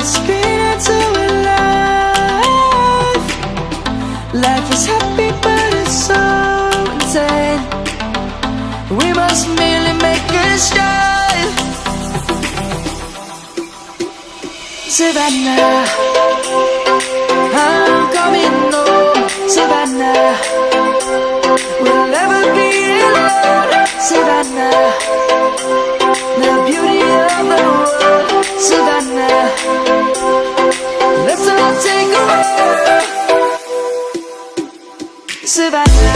screen into a life. Life is happy but it's so insane. We must merely make a start. Savannah, I'm coming home. Savannah, we'll never be alone. Savannah, the beauty of the world. Savannah, let's all take a walk. Savannah,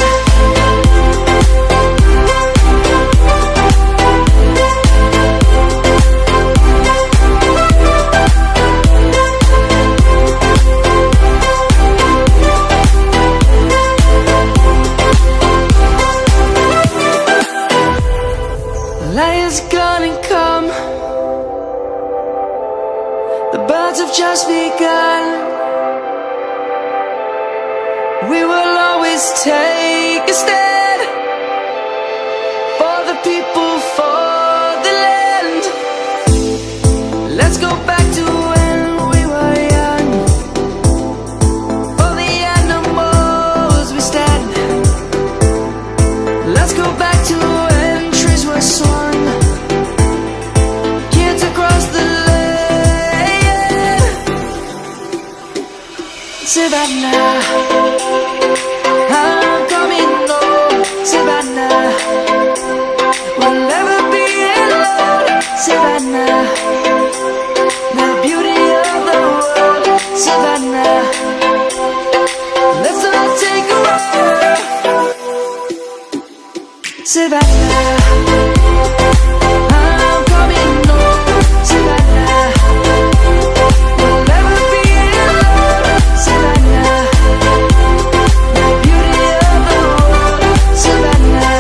light is gonna come. The birds have just begun. We will always take a stand for the people, for the land. Let's go back to when we were young. For the animals we stand. Let's go back to when trees were swung. Kids across the land. Savannah, I'm coming home. Savannah, we'll never be alone. Savannah, the beauty of the world. Savannah, let's all take a walk. Savannah, I'm coming home. Savannah, we'll never be alone. Savannah, the beauty of the world. Savannah,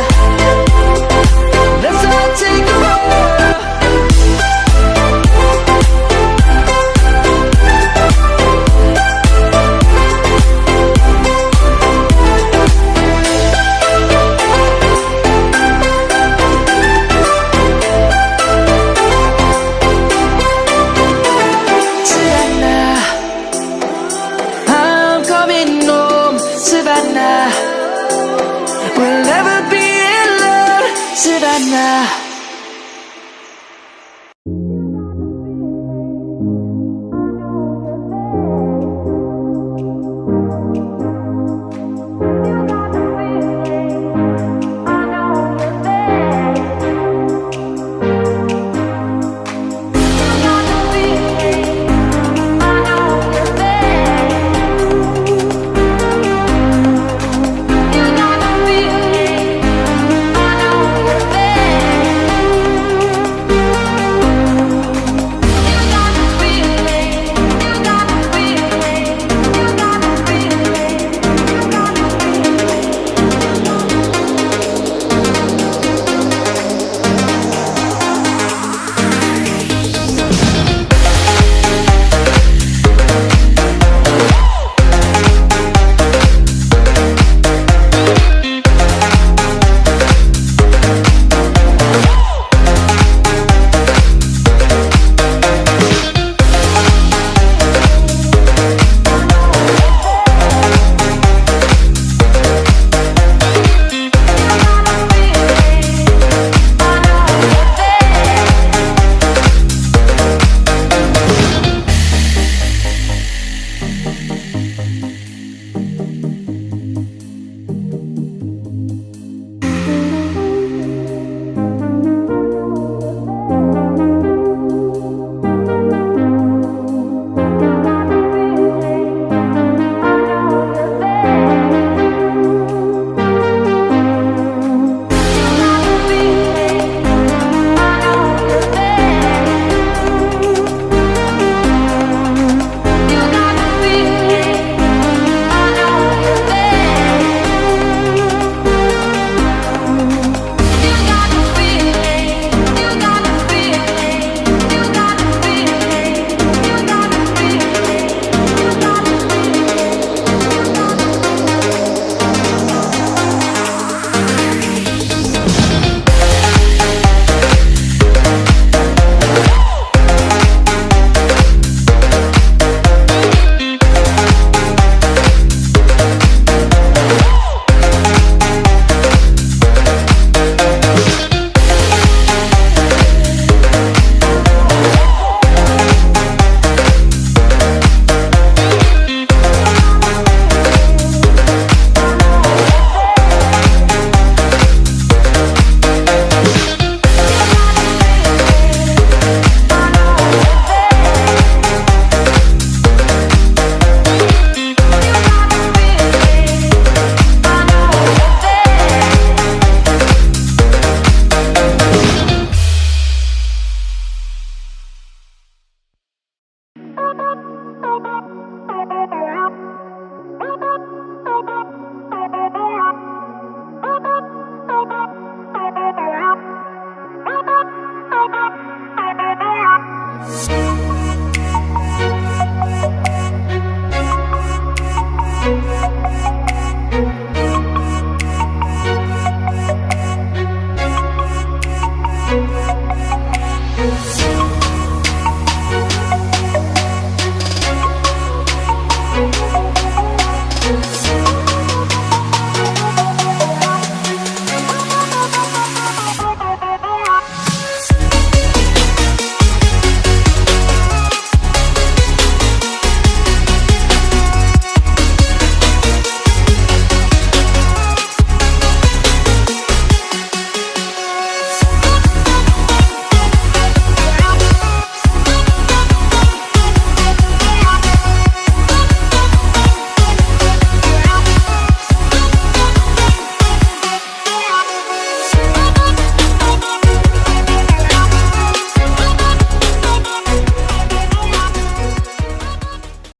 let's all take a walk. Savannah, I'm coming home. Savannah, we'll never be alone. Savannah.